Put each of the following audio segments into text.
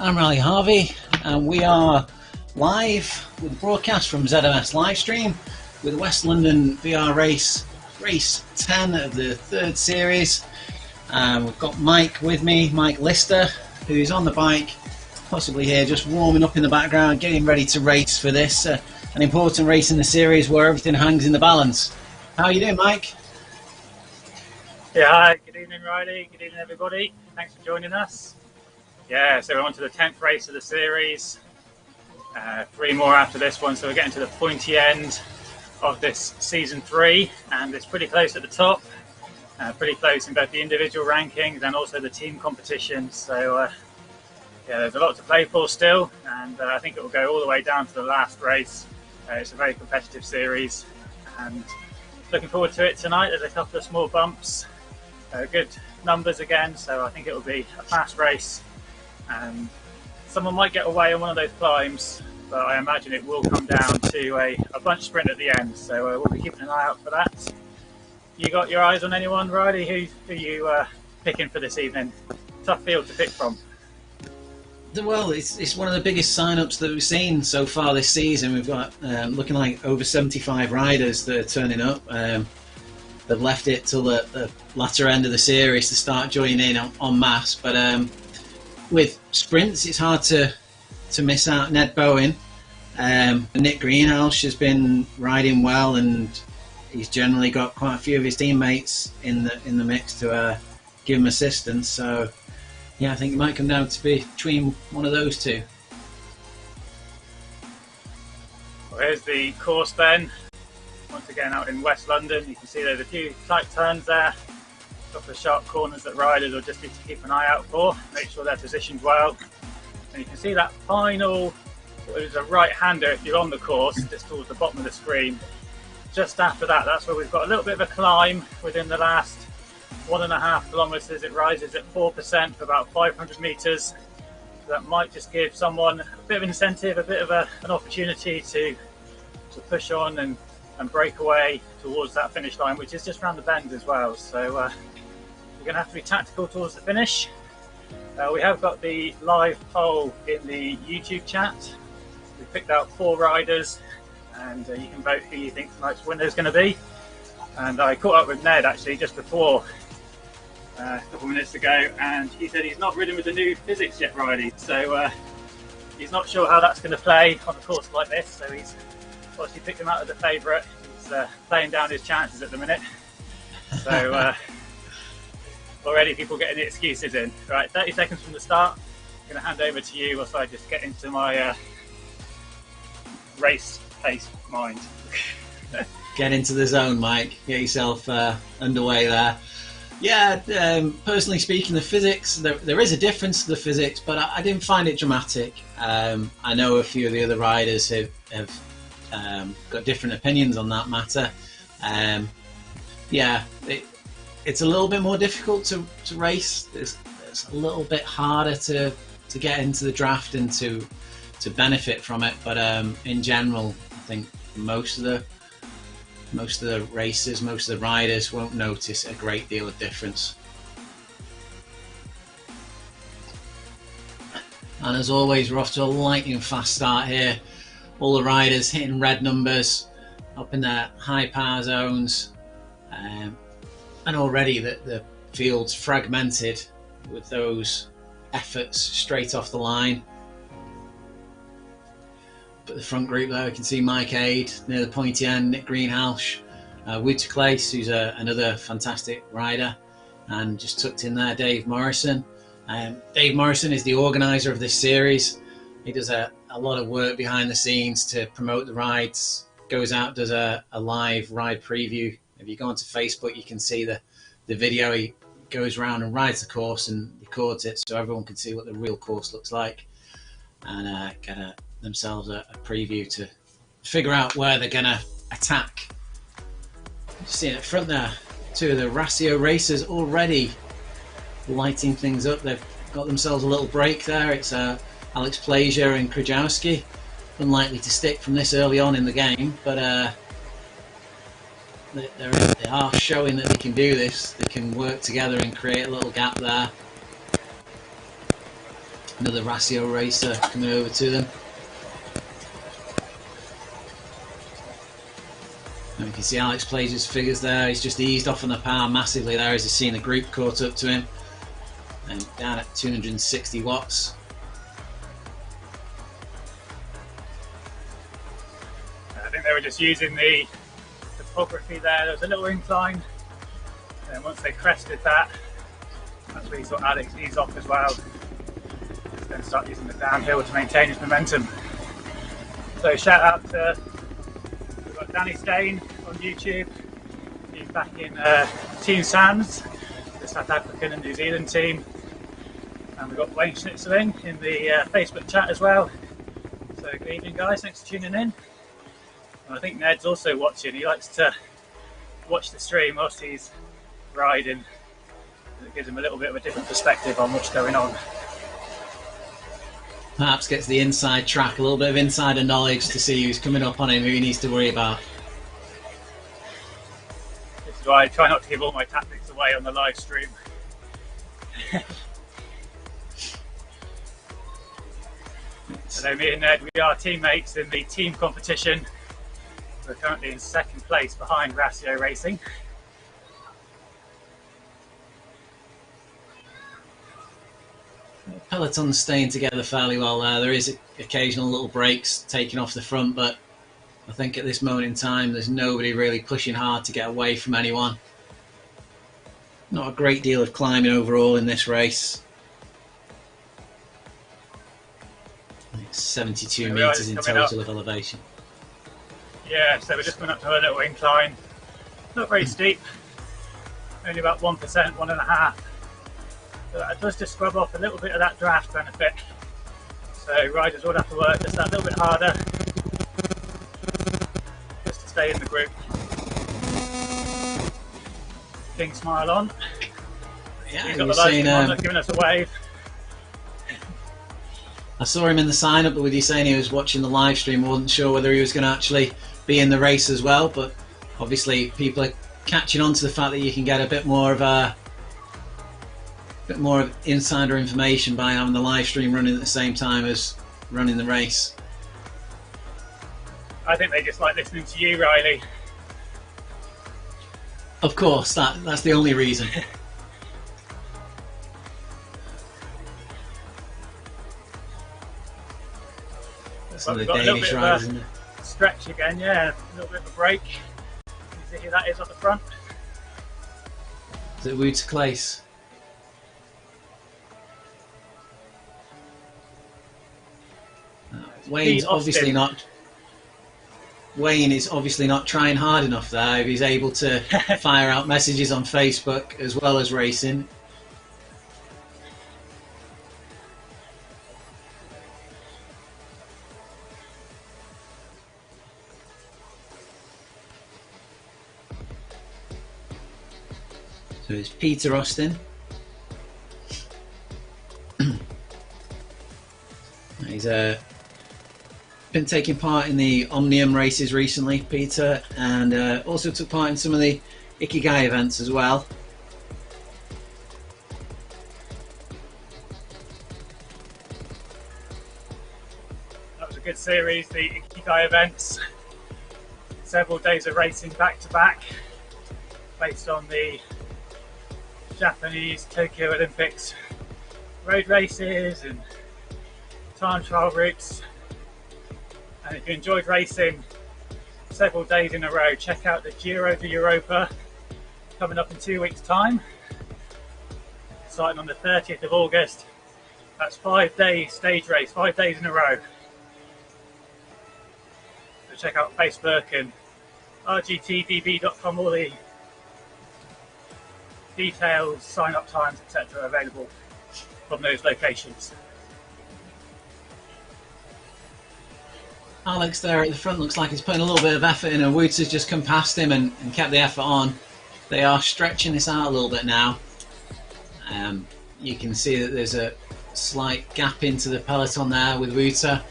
I'm Riley Harvey, and we are live with a broadcast from ZMS Livestream with West London VR race 10 of the third series. We've got Mike with me, Mike Lister, who's on the bike, possibly here just warming up in the background, getting ready to race for this, an important race in the series where everything hangs in the balance. How are you doing, Mike? Yeah, hi, good evening Riley, good evening everybody, thanks for joining us. Yeah, so we're on to the 10th race of the series, 3 more after this one, so we're getting to the pointy end of this season 3, and it's pretty close at the top, pretty close in both the individual rankings and also the team competition, so yeah, there's a lot to play for still, and I think it will go all the way down to the last race. It's a very competitive series, and looking forward to it tonight. There's a couple of small bumps, good numbers again, so I think it will be a fast race. And someone might get away on one of those climbs, but I imagine it will come down to a bunch sprint at the end, so we'll be keeping an eye out for that. You got your eyes on anyone, Riley? Who you picking for this evening? Tough field to pick from. Well, it's one of the biggest sign-ups that we've seen so far this season. We've got looking like over 75 riders that are turning up. They've left it till the latter end of the series to start joining in en masse, but with sprints, it's hard to miss out Ned Bowen. Nick Greenhouse has been riding well, and he's generally got quite a few of his teammates in the mix to give him assistance. So, yeah, I think it might come down to be between one of those two. Well, here's the course then. Once again, out in West London, you can see there's a few tight turns there. A couple of sharp corners that riders will just need to keep an eye out for, make sure they're positioned well. And you can see that final, there's a right-hander if you're on the course, just towards the bottom of the screen. Just after that, that's where we've got a little bit of a climb within the last 1.5 kilometres. It rises at 4% for about 500 metres. So that might just give someone a bit of an incentive, a bit of an opportunity to push on and break away towards that finish line, which is just around the bend as well. So you're going to have to be tactical towards the finish. We have got the live poll in the YouTube chat. We picked out 4 riders, and you can vote who you think tonight's winner is going to be. And I caught up with Ned actually just before, a couple of minutes ago, and he said he's not ridden with the new physics yet, Riley. So he's not sure how that's going to play on a course like this. So he's obviously picked him out as a favourite. He's playing down his chances at the minute. So. Already people getting the excuses in. Right, 30 seconds from the start. I'm going to hand over to you whilst I just get into my race pace mind. Get into the zone, Mike. Get yourself underway there. Yeah, personally speaking, the physics, there is a difference to the physics, but I didn't find it dramatic. I know a few of the other riders have got different opinions on that matter. Yeah, it's a little bit more difficult to race. It's a little bit harder to get into the draft and to benefit from it. But in general, I think most of the racers, most of the riders won't notice a great deal of difference. And as always, we're off to a lightning fast start here. All the riders hitting red numbers, up in their high power zones. And already the field's fragmented with those efforts straight off the line. But the front group there, we can see Mike Aid near the pointy end, Nick Greenhouse, Wood-to-Clace, who's another fantastic rider, and just tucked in there, Dave Morrison. Dave Morrison is the organiser of this series. He does a lot of work behind the scenes to promote the rides, goes out, does a live ride preview. If you go onto Facebook, you can see the video. He goes around and rides the course and records it so everyone can see what the real course looks like, and get themselves a preview to figure out where they're going to attack. Just seeing at front there, 2 of the Ratio racers already lighting things up. They've got themselves a little break there. It's Alex Plazier and Krajowski. Unlikely to stick from this early on in the game, but they are showing that they can do this. They can work together and create a little gap there. Another Ratio racer coming over to them. And you can see Alex plays his figures there. He's just eased off on the power massively there as he's seen the group caught up to him. And down at 260 watts. I think they were just using the topography there. There was a little incline, and once they crested that, that's where you saw Alex ease off as well. He's going to start using the downhill to maintain his momentum. So shout out to, we've got Danny Stain on YouTube. He's back in Team Sands, the South African and New Zealand team. And we've got Wayne Schnitzling in the Facebook chat as well. So good evening guys, thanks for tuning in. And I think Ned's also watching. He likes to watch the stream whilst he's riding. It gives him a little bit of a different perspective on what's going on. Perhaps gets the inside track, a little bit of insider knowledge to see who's coming up on him, who he needs to worry about. This is why I try not to give all my tactics away on the live stream. So me and Ned, we are teammates in the team competition. We're currently in second place behind Ratio Racing. Peloton's staying together fairly well there. There is occasional little breaks taken off the front, but I think at this moment in time there's nobody really pushing hard to get away from anyone. Not a great deal of climbing overall in this race. I think 72 metres in total of elevation. Yeah, so we're just going up to a little incline. Not very steep, only about 1%, 1.5%. But that does just scrub off a little bit of that draft benefit. So riders would have to work just that little bit harder just to stay in the group. King smile on. Yeah, he's got the lights on, giving us a wave. I saw him in the sign up, but with you saying he was watching the live stream, I wasn't sure whether he was going to actually be in the race as well. But obviously, people are catching on to the fact that you can get a bit more of insider information by having the live stream running at the same time as running the race. I think they just like listening to you, Riley. Of course, that's the only reason. Some of the Danish riders, isn't it? Stretch again, yeah, a little bit of a break. You see who that is at the front? Is it Wouter Claes? Wayne is obviously not trying hard enough there. If he's able to fire out messages on Facebook as well as racing. So it's Peter Austin. He's been taking part in the Omnium races recently, Peter, and also took part in some of the Ikigai events as well. That was a good series, the Ikigai events. Several days of racing back to back, based on the Japanese Tokyo Olympics road races and time trial routes. And if you enjoyed racing several days in a row, check out the Giro de Europa coming up in 2 weeks' time, starting on the 30th of August. That's 5 days stage race, 5 days in a row. So check out Facebook and rgtdb.com, all the details, sign up times, etc. available from those locations. Alex there at the front looks like he's putting a little bit of effort in, and Wouter's just come past him and kept the effort on. They are stretching this out a little bit now. You can see that there's a slight gap into the peloton there with Wouter.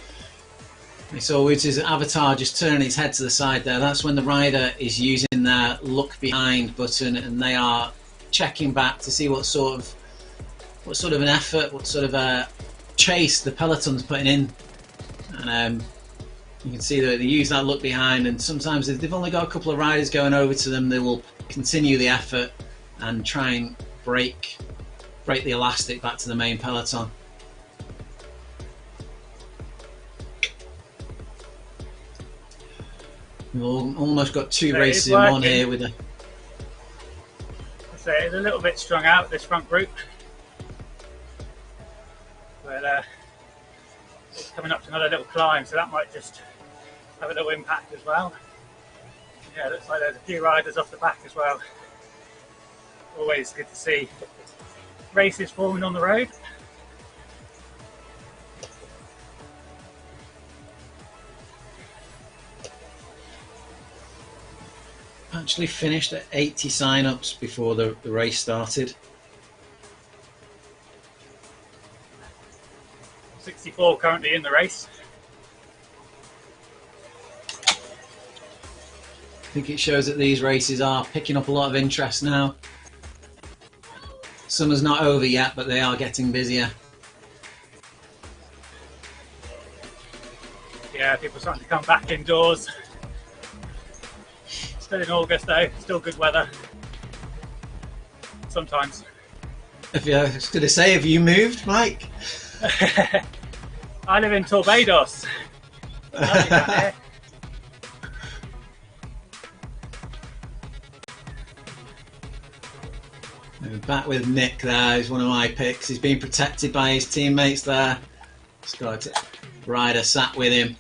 We saw Wouter's avatar just turning his head to the side there. That's when the rider is using their look behind button, and they are checking back to see what sort of an effort, what sort of a chase the peloton's putting in, and you can see that they use that look behind, and sometimes if they've only got a couple of riders going over to them, they will continue the effort and try and break the elastic back to the main peloton. We've almost got two races in one here with a... So it's a little bit strung out, this front group, but it's coming up to another little climb, so that might just have a little impact as well. Yeah, it looks like there's a few riders off the back as well. Always good to see races forming on the road. Actually finished at 80 sign-ups before the race started. 64 currently in the race. I think it shows that these races are picking up a lot of interest now. Summer's not over yet, but they are getting busier. Yeah, people are starting to come back indoors. Still in August though, still good weather. Sometimes. I was going to say, have you moved, Mike? I live in Barbados. Lovely down here. Back with Nick there, he's one of my picks. He's being protected by his teammates there. He's got a rider sat with him.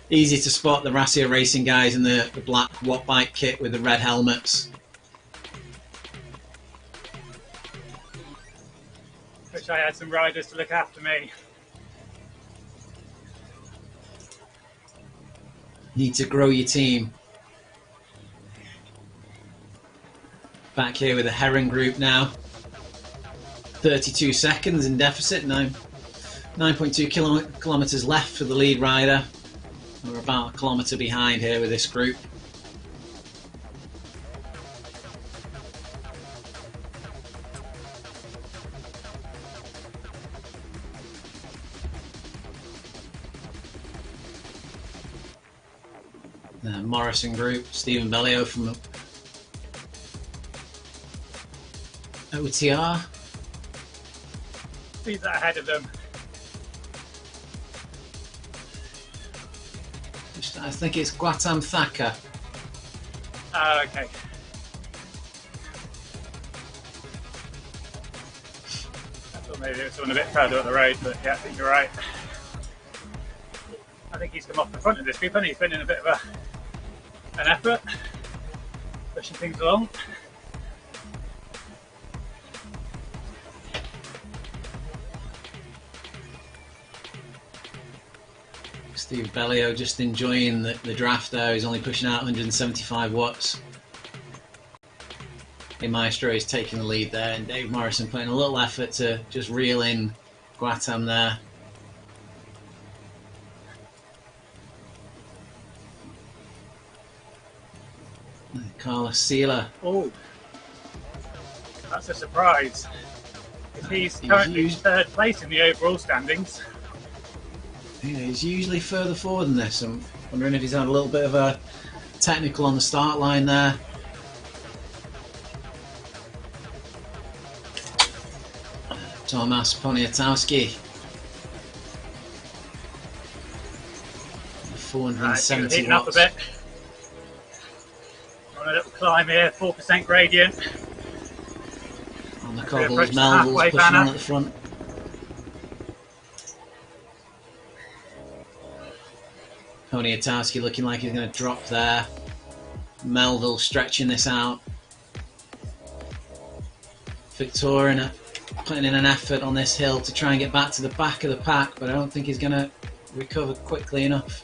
Easy to spot the Racia Racing guys in the black Watt Bike kit with the red helmets. Wish I had some riders to look after me. Need to grow your team. Back here with the Heron group now. 32 seconds in deficit, 9.2 kilometres left for the lead rider. We're about a kilometre behind here with this group. The Morrison group, Stephen Bellio from OTR. He's ahead of them. I think it's Gautam Thacker. Oh, okay. I thought maybe it was someone a bit further up the road, but yeah, I think you're right. I think he's come off the front of this group, and he's been in a bit of an effort, pushing things along. Steve Bellio just enjoying the draft there. He's only pushing out 175 watts. Hey, Maestro is taking the lead there, and Dave Morrison putting a little effort to just reel in Gautam there. Carlos Sela. Oh, that's a surprise. He's currently third place in the overall standings. Yeah, he's usually further forward than this. I'm wondering if he's had a little bit of a technical on the start line there. Tomasz Poniatowski. 470 heating up a bit. On a little climb here, 4% gradient. On the cobbles, Melville's pushing on at the front. Poniatowski looking like he's going to drop there. Melville stretching this out. Victorin putting in an effort on this hill to try and get back to the back of the pack, but I don't think he's going to recover quickly enough.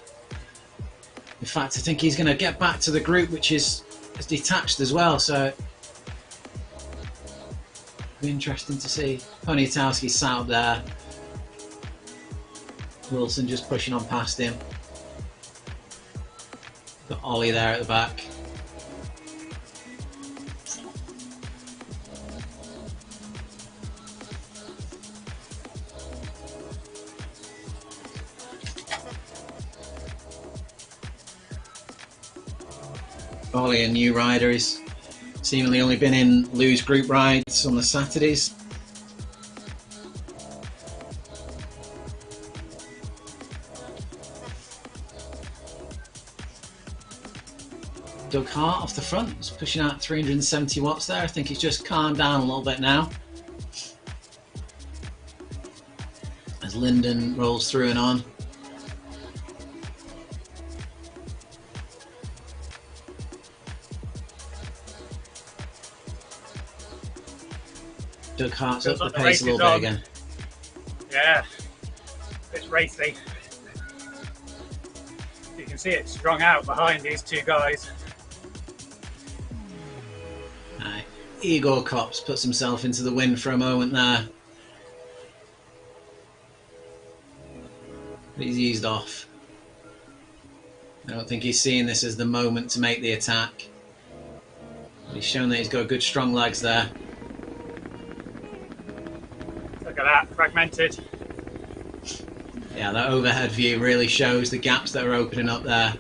In fact, I think he's going to get back to the group, which is detached as well, so it'll be interesting to see. Poniatowski's sat up there. Wilson just pushing on past him. Got Ollie there at the back. Ollie, a new rider, he's seemingly only been in Lou's group rides on the Saturdays. Doug Hart off the front, he's pushing out 370 watts there. I think he's just calmed down a little bit now. As Lyndon rolls through and on. Doug Hart's up the pace a little bit again. Yeah, it's racy. You can see it strung out behind these two guys. Igor Kops puts himself into the wind for a moment there. But he's eased off. I don't think he's seeing this as the moment to make the attack. But he's shown that he's got good strong legs there. Look at that, fragmented. Yeah, that overhead view really shows the gaps that are opening up there.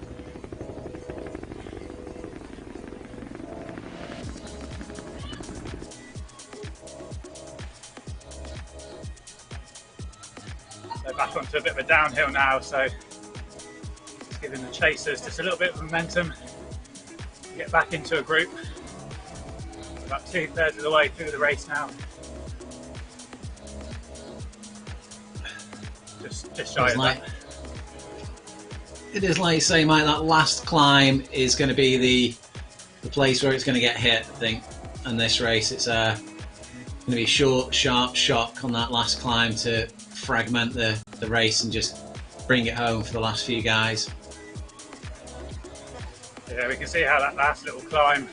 So back onto a bit of a downhill now, so just giving the chasers just a little bit of momentum to get back into a group. About 2/3 of the way through the race now. Just shy of that. It is like you say, Mike, that last climb is going to be the place where it's going to get hit, I think. And this race, it's going to be short, sharp shock on that last climb to fragment the race and just bring it home for the last few guys. Yeah, we can see how that last little climb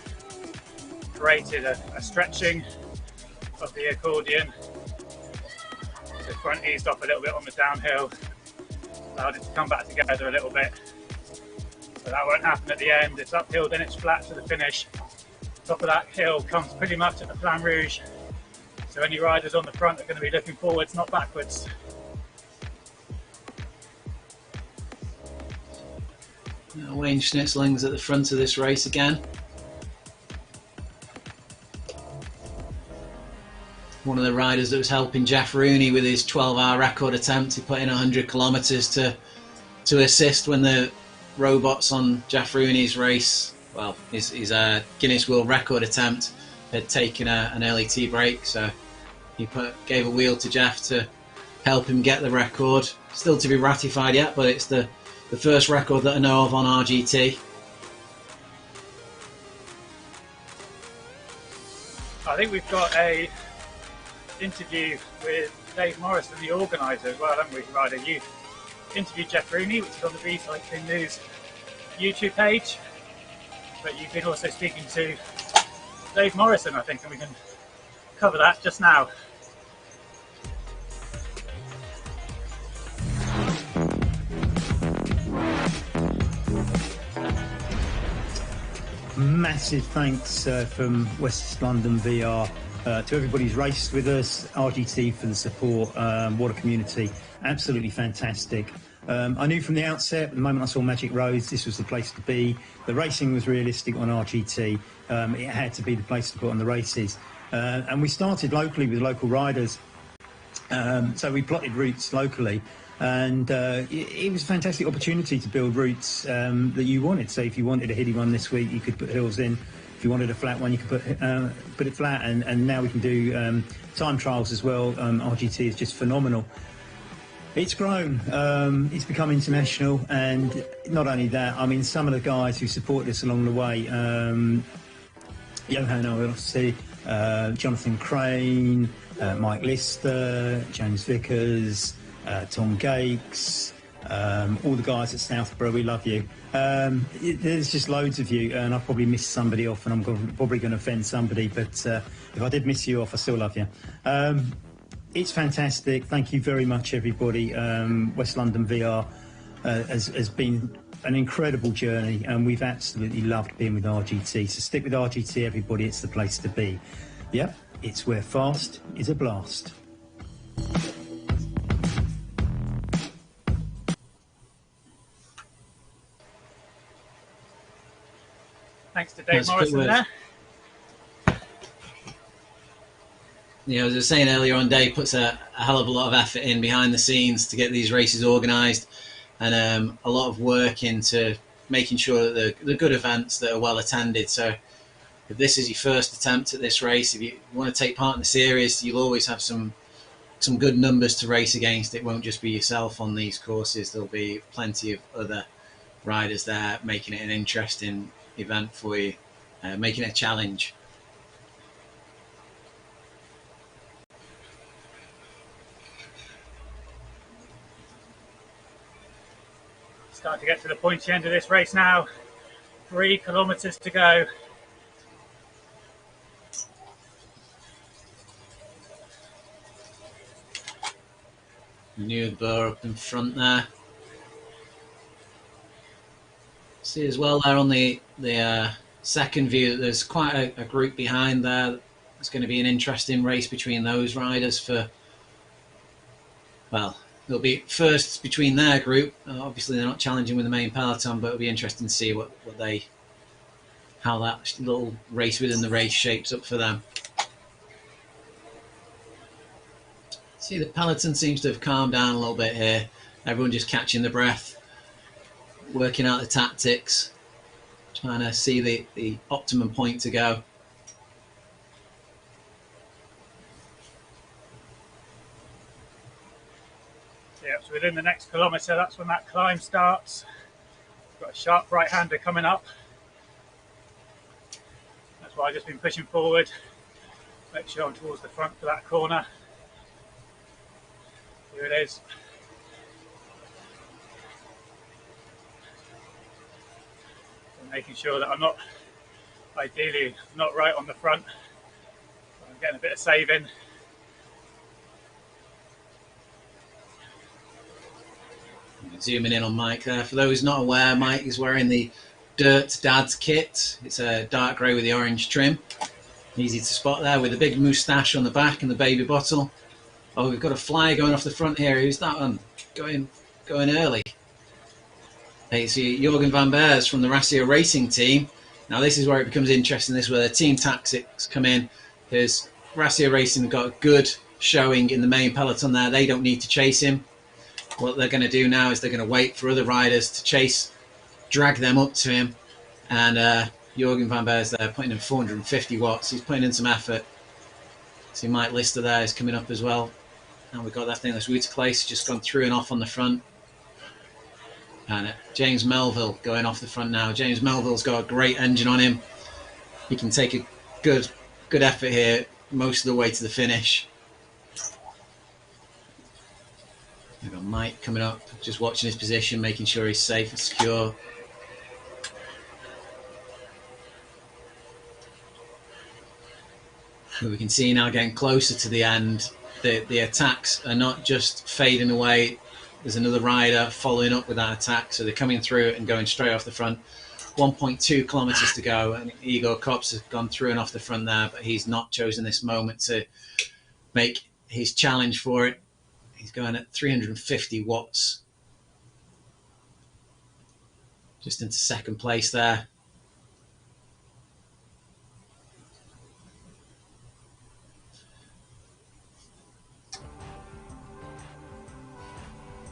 created a stretching of the accordion. The front eased off a little bit on the downhill, allowed it to come back together a little bit. So that won't happen at the end. It's uphill, then it's flat to the finish. Top of that hill comes pretty much at the Flamme Rouge. So any riders on the front are going to be looking forwards, not backwards. Wayne Schnitzling's at the front of this race again. One of the riders that was helping Jeff Rooney with his 12-hour record attempt. He put in 100 kilometres to assist when the robots on Jeff Rooney's race, well, his Guinness World Record attempt, had taken an early tea break. So he gave a wheel to Jeff to help him get the record. Still to be ratified yet, but it's the first record that I know of on RGT. I think we've got a interview with Dave Morrison, the organiser as well, haven't we, Ryder? You interviewed Jeff Rooney, which is on the Recycling News YouTube page, but you've been also speaking to Dave Morrison, I think, and we can cover that just now. Massive thanks from West London VR to everybody who's raced with us, RGT for the support, what a community, absolutely fantastic. I knew from the outset, the moment I saw Magic Roads, this was the place to be. The racing was realistic on RGT, it had to be the place to put on the races. And we started locally with local riders, so we plotted routes locally. And it was a fantastic opportunity to build routes that you wanted. So if you wanted a hilly one this week, you could put hills in. If you wanted a flat one, you could put it flat. And now we can do time trials as well. RGT is just phenomenal. It's grown. It's become international. And not only that, I mean, some of the guys who supported us along the way, Johan Orsi, Jonathan Crane, Mike Lister, James Vickers, Tom Gakes, all the guys at Southborough, we love you. There's just loads of you, and I've probably missed somebody off, and I'm probably going to offend somebody, but if I did miss you off, I still love you. It's fantastic. Thank you very much, everybody. West London VR has been an incredible journey, and we've absolutely loved being with RGT. So stick with RGT, everybody. It's the place to be. Yep, it's where fast is a blast. Thanks to Dave Morrison there. You know, as I was saying earlier on, Dave puts a hell of a lot of effort in behind the scenes to get these races organised, and a lot of work into making sure that they're good events that are well attended. So if this is your first attempt at this race, if you want to take part in the series, you'll always have some good numbers to race against. It won't just be yourself on these courses. There'll be plenty of other riders there, making it an interesting event for you, making it a challenge. Starting to get to the pointy end of this race now. 3 kilometres to go. New bar up in front there. See as well there on the second view that there's quite a group behind there. It's going to be an interesting race between those riders for, well, there'll be firsts between their group. Obviously, they're not challenging with the main peloton, but it'll be interesting to see how that little race within the race shapes up for them. See, the peloton seems to have calmed down a little bit here. Everyone just catching the breath, working out the tactics, trying to see the optimum point to go. Yeah, so within the next kilometre, that's when that climb starts. Got a sharp right-hander coming up. That's why I've just been pushing forward. Make sure I'm towards the front for that corner. Here it is. So making sure that I'm not, ideally, not right on the front. I'm getting a bit of saving. Zooming in on Mike there. For those not aware, Mike is wearing the Dirt Dad's kit. It's a dark grey with the orange trim. Easy to spot there with a big moustache on the back and the baby bottle. Oh, we've got a flyer going off the front here. Who's that one? Going early. Hey, it's Jürgen van Beers from the Rassia Racing team. Now this is where it becomes interesting. This is where the team tactics come in, because Rassia Racing have got a good showing in the main peloton there. They don't need to chase him. What they're going to do now is they're going to wait for other riders to chase, drag them up to him. And Jürgen van Beers there putting in 450 watts. He's putting in some effort. See Mike Lister there is coming up as well. And we've got that thing that's Wouterklees just gone through and off on the front. And James Melville going off the front now. James Melville's got a great engine on him. He can take a good effort here most of the way to the finish. We've got Mike coming up, just watching his position, making sure he's safe and secure. But we can see now getting closer to the end, the attacks are not just fading away. There's another rider following up with that attack, so they're coming through and going straight off the front. 1.2 kilometres to go, and Igor Kops has gone through and off the front there, but he's not chosen this moment to make his challenge for it. He's going at 350 watts. Just into second place there.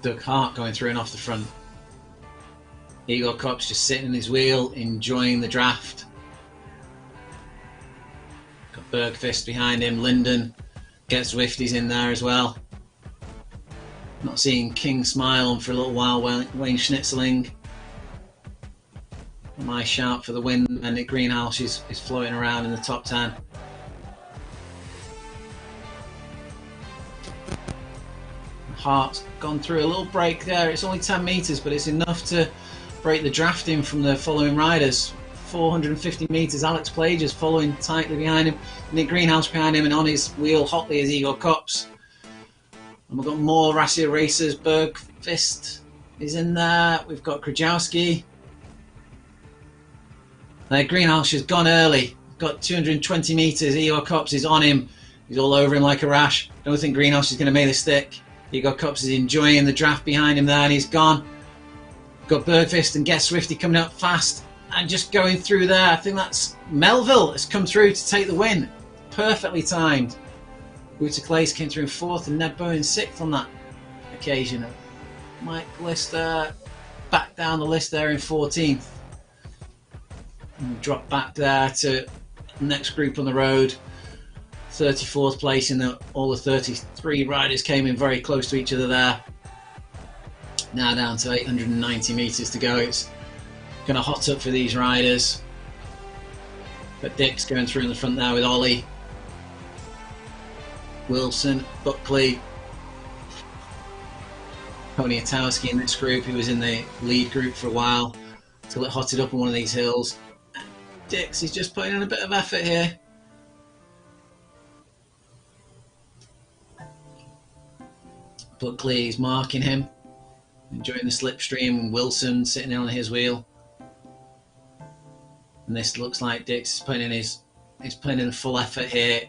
Doug Hart going through and off the front. Igor Kops just sitting in his wheel, enjoying the draft. Got Bergqvist behind him. Linden gets Swifties in there as well. Not seeing King smile on for a little while. Wayne Schnitzeling. My shout for the win. And Nick Greenhouse is floating around in the top 10. Hart's gone through a little break there. It's only 10 metres, but it's enough to break the drafting from the following riders. 450 metres. Alex Plages following tightly behind him. Nick Greenhouse behind him, and on his wheel hotly is Igor Kops. And we've got more Rassia racers. Bergqvist is in there. We've got Krajowski. Greenhouse has gone early. Got 220 metres. Igor Kops is on him. He's all over him like a rash. Don't think Greenhouse is going to make the stick. Igor Kops is enjoying the draft behind him there, and he's gone. Got Bergqvist and Get Swifty coming up fast. And just going through there, I think that's Melville has come through to take the win. Perfectly timed. Wouter Claes came through in 4th and Ned Bowen 6th on that occasion. Mike Lister back down the list there in 14th. And dropped back there to the next group on the road. 34th place in all the 33 riders came in very close to each other there. Now down to 890 metres to go. It's going to hot up for these riders. But Dick's going through in the front there with Ollie. Wilson, Buckley, Poniatowski in this group, who was in the lead group for a while, till it hotted up on one of these hills. Dix is just putting in a bit of effort here. Buckley is marking him, enjoying the slipstream. Wilson sitting on his wheel. And this looks like Dix is putting in full effort here.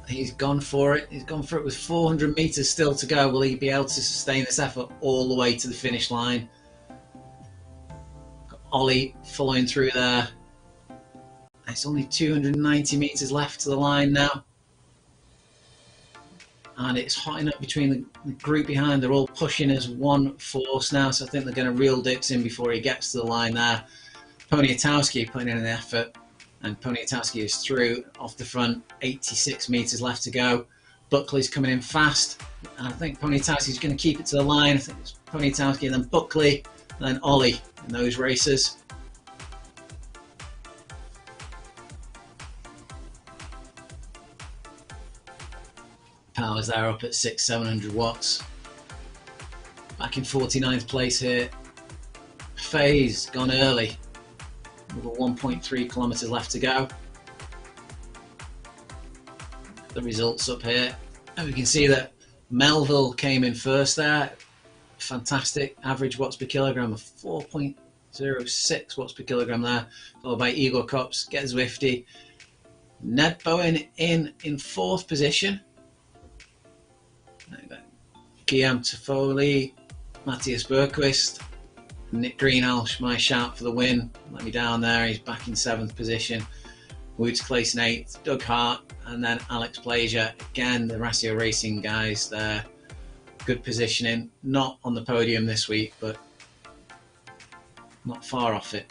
He's gone for it. He's gone for it with 400 metres still to go. Will he be able to sustain this effort all the way to the finish line? Got Ollie following through there. It's only 290 metres left to the line now. And it's hotting up between the group behind. They're all pushing as one force now, so I think they're going to reel Dix in before he gets to the line there. Poniatowski putting in an effort. And Poniatowski is through off the front, 86 metres left to go. Buckley's coming in fast. And I think Poniatowski's going to keep it to the line. I think it's Poniatowski and then Buckley and then Ollie in those races. Powers there up at 600-700 watts. Back in 49th place here. Faye's gone early. With 1.3 kilometres left to go. The results up here. And we can see that Melville came in first there. Fantastic average watts per kilogram of 4.06 watts per kilogram there. Followed by Igor Kops, Get Zwifty. Ned Bowen in 4th position. Guillaume Toffoli, Matthias Bergqvist. Nick Greenhalgh, my shout for the win. Let me down there. He's back in 7th position. Woods Clayson 8th. Doug Hart and then Alex Plaisir. Again, the Ratio Racing guys there. Good positioning. Not on the podium this week, but not far off it.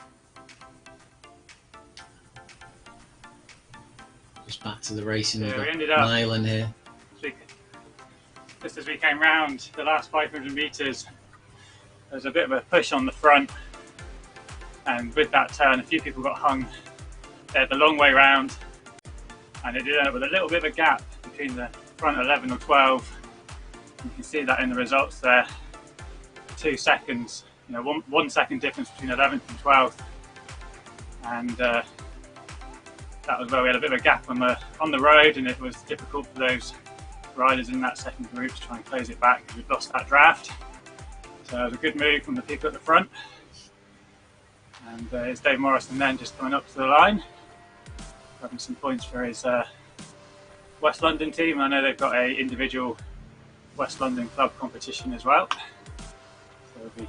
Just back to the racing. Yeah, We've we got ended up Nyland here. Just as we came round the last 500 metres, there was a bit of a push on the front, and with that turn a few people got hung there the long way round, and it did end up with a little bit of a gap between the front 11 or 12. You can see that in the results there. 2 seconds, you know, one second difference between 11th and 12th, and that was where we had a bit of a gap on the road, and it was difficult for those riders in that second group to try and close it back because we'd lost that draft. So it was a good move from the people at the front. And it's Dave Morrison then just coming up to the line, grabbing some points for his West London team. I know they've got a individual West London club competition as well. So we'll be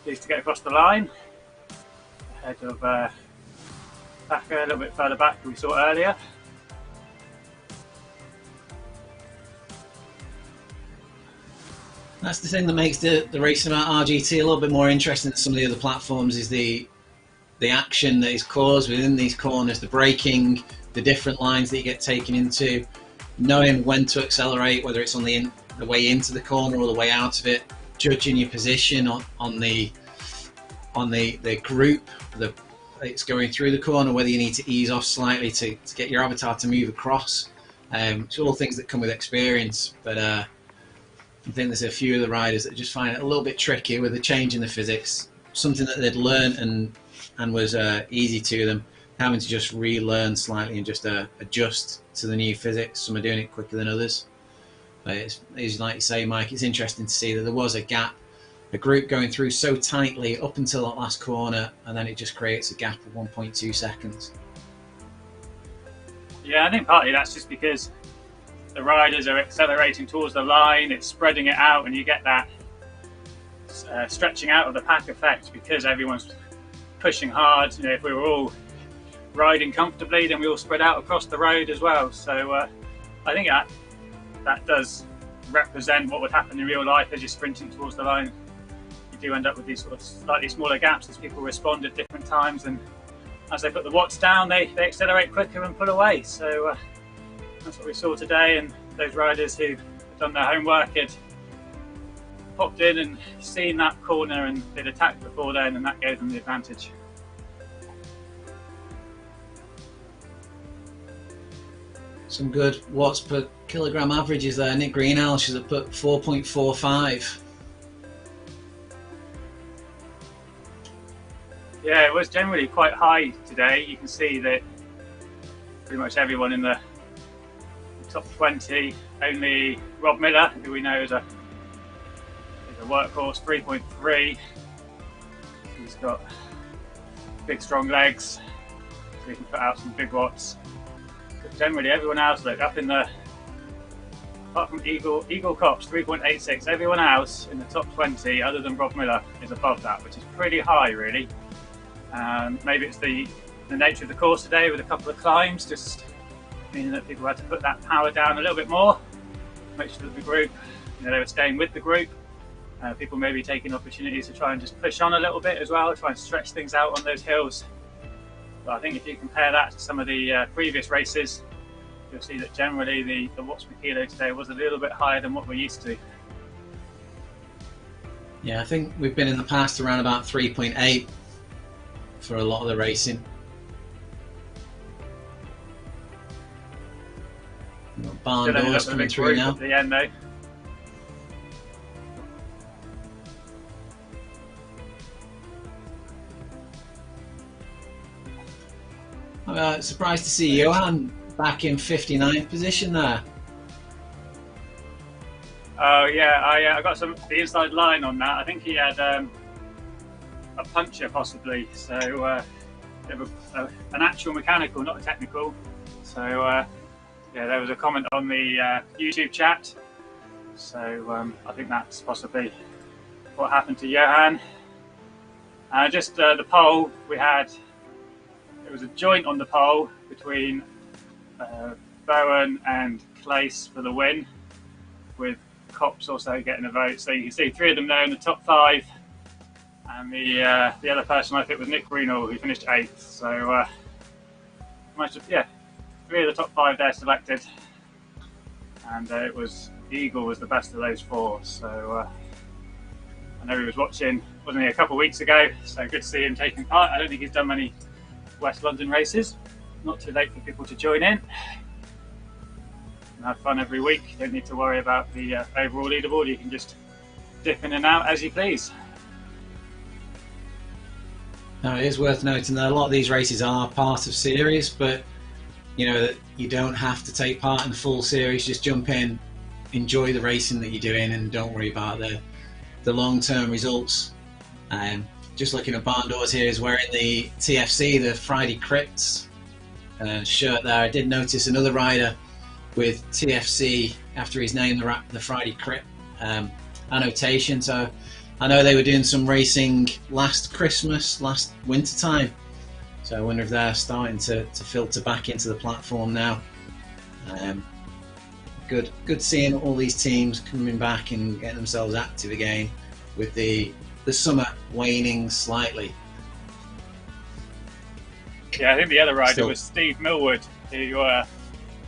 pleased to get across the line ahead of Thacker, a little bit further back than we saw earlier. That's the thing that makes the racing about RGT a little bit more interesting than some of the other platforms, is the action that is caused within these corners, the braking, the different lines that you get taken into, knowing when to accelerate, whether it's on the way into the corner or the way out of it, judging your position on the group that it's going through the corner, whether you need to ease off slightly to get your avatar to move across. It's all things that come with experience, but I think there's a few of the riders that just find it a little bit tricky with the change in the physics, something that they'd learned and was easy to them, having to just relearn slightly and just adjust to the new physics. Some are doing it quicker than others. But it's like you say, Mike, it's interesting to see that there was a gap, a group going through so tightly up until that last corner, and then it just creates a gap of 1.2 seconds. Yeah, I think partly that's just because the riders are accelerating towards the line, it's spreading it out, and you get that stretching out of the pack effect because everyone's pushing hard. You know, if we were all riding comfortably, then we all spread out across the road as well. So I think that does represent what would happen in real life as you're sprinting towards the line. You do end up with these sort of slightly smaller gaps as people respond at different times, and as they put the watts down, they accelerate quicker and pull away. So that's what we saw today, and those riders who had done their homework had popped in and seen that corner and they'd attacked before then, and that gave them the advantage. Some good watts per kilogram averages there. Nick Greenhalgh has put 4.45. Yeah, it was generally quite high today. You can see that pretty much everyone in the top 20, only Rob Miller, who we know is a workhorse, 3.3. He's got big strong legs, so he can put out some big watts. But generally everyone else, look, up in the, apart from Eagle Cops, 3.86, everyone else in the top 20 other than Rob Miller is above that, which is pretty high really. Maybe it's the nature of the course today with a couple of climbs, just meaning that people had to put that power down a little bit more, make sure that the group, you know, they were staying with the group. People may be taking opportunities to try and just push on a little bit as well, try and stretch things out on those hills. But I think if you compare that to some of the previous races, you'll see that generally the watts per kilo today was a little bit higher than what we're used to. Yeah, I think we've been in the past around about 3.8 for a lot of the racing. Barn doors coming through now. At the end though. I'm surprised to see Johan back in 59th position there. Oh yeah, I got the inside line on that. I think he had a puncture possibly, so an actual mechanical, not a technical. So yeah, there was a comment on the YouTube chat. So I think that's possibly what happened to Johan. Just the pole we had. It was a joint on the pole between Bowen and Clace for the win, with Cops also getting a vote. So you can see three of them there in the top 5, and the other person I think was Nick Greenhalgh, who finished 8th. So yeah, 3 of the top 5 there selected, and it was Eagle was the best of those 4. So I know he was watching, wasn't he, a couple of weeks ago? So good to see him taking part. I don't think he's done many West London races. Not too late for people to join in and have fun every week. You don't need to worry about the overall leaderboard. You can just dip in and out as you please. Now it is worth noting that a lot of these races are part of series, but you know that you don't have to take part in the full series. Just jump in, enjoy the racing that you're doing, and don't worry about the long-term results. Just looking at Barn Doors here, is wearing the TFC, the Friday Crypts shirt there. I did notice another rider with TFC after his name, the Friday Crypt annotation. So I know they were doing some racing last Christmas, last winter time. So I wonder if they're starting to filter back into the platform now. Good seeing all these teams coming back and getting themselves active again with the summer waning slightly. Yeah, I think the other rider was Steve Millwood, who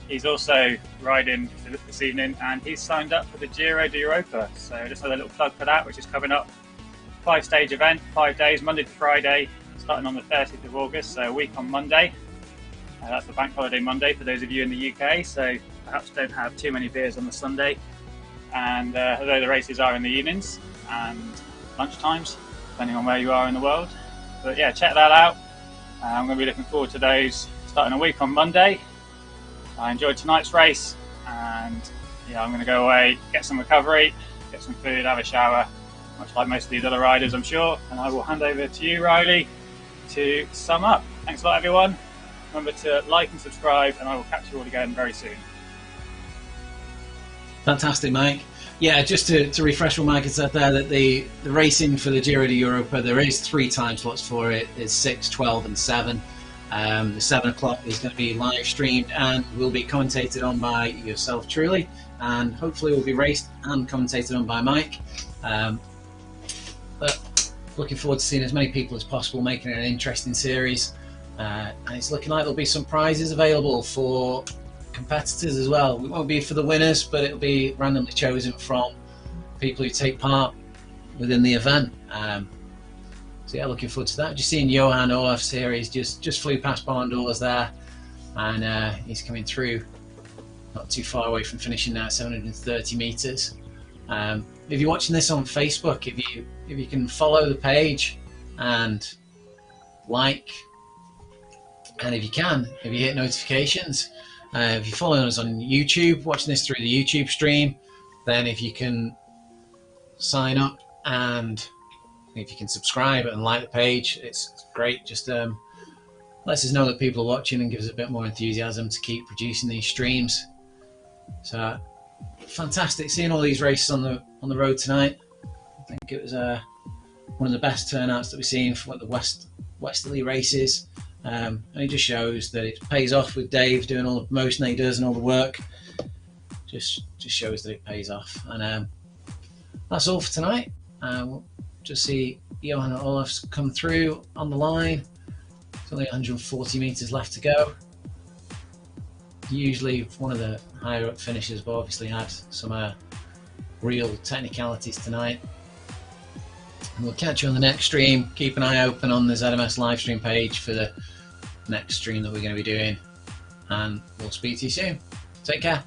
he's also riding this evening, and he's signed up for the Giro d'Europa. So just a little plug for that, which is coming up. 5-stage event, 5 days, Monday to Friday, starting on the 30th of August, so a week on Monday. That's the bank holiday Monday for those of you in the UK, so perhaps don't have too many beers on the Sunday. And although the races are in the evenings and lunchtimes, depending on where you are in the world. But yeah, check that out. I'm going to be looking forward to those starting a week on Monday. I enjoyed tonight's race, and yeah, I'm going to go away, get some recovery, get some food, have a shower, much like most of these other riders, I'm sure. And I will hand over to you, Riley, to sum up. Thanks a lot, everyone. Remember to like and subscribe, and I will catch you all again very soon. Fantastic, Mike. Yeah, just to refresh what Mike had said there, that the racing for the Giro d'Europa, there is 3 time slots for it. It's 6, 12 and 7. The 7 o'clock is going to be live streamed and will be commentated on by yourself truly, and hopefully will be raced and commentated on by Mike. But looking forward to seeing as many people as possible, making it an interesting series. And it's looking like there'll be some prizes available for competitors as well. It won't be for the winners, but it'll be randomly chosen from people who take part within the event. So yeah, looking forward to that. Just seeing Johan Olaf's here. He's just flew past barn doors there, and he's coming through not too far away from finishing now, 730 meters. If you're watching this on Facebook, if you can follow the page and like, and if you hit notifications. If you're following us on YouTube, watching this through the YouTube stream, then if you can sign up and if you can subscribe and like the page, it's great. Just lets us know that people are watching and gives us a bit more enthusiasm to keep producing these streams. So fantastic seeing all these races on the road tonight. I think it was one of the best turnouts that we've seen for the westerly races. And it just shows that it pays off with Dave doing all the promotion that he does and all the work. Just shows that it pays off. And that's all for tonight. We'll just see Johan Olaf's come through on the line. There's only 140 meters left to go. Usually one of the higher up finishers, but obviously had some real technicalities tonight. And we'll catch you on the next stream. Keep an eye open on the ZMS live stream page for the next stream that we're going to be doing, and we'll speak to you soon. Take care.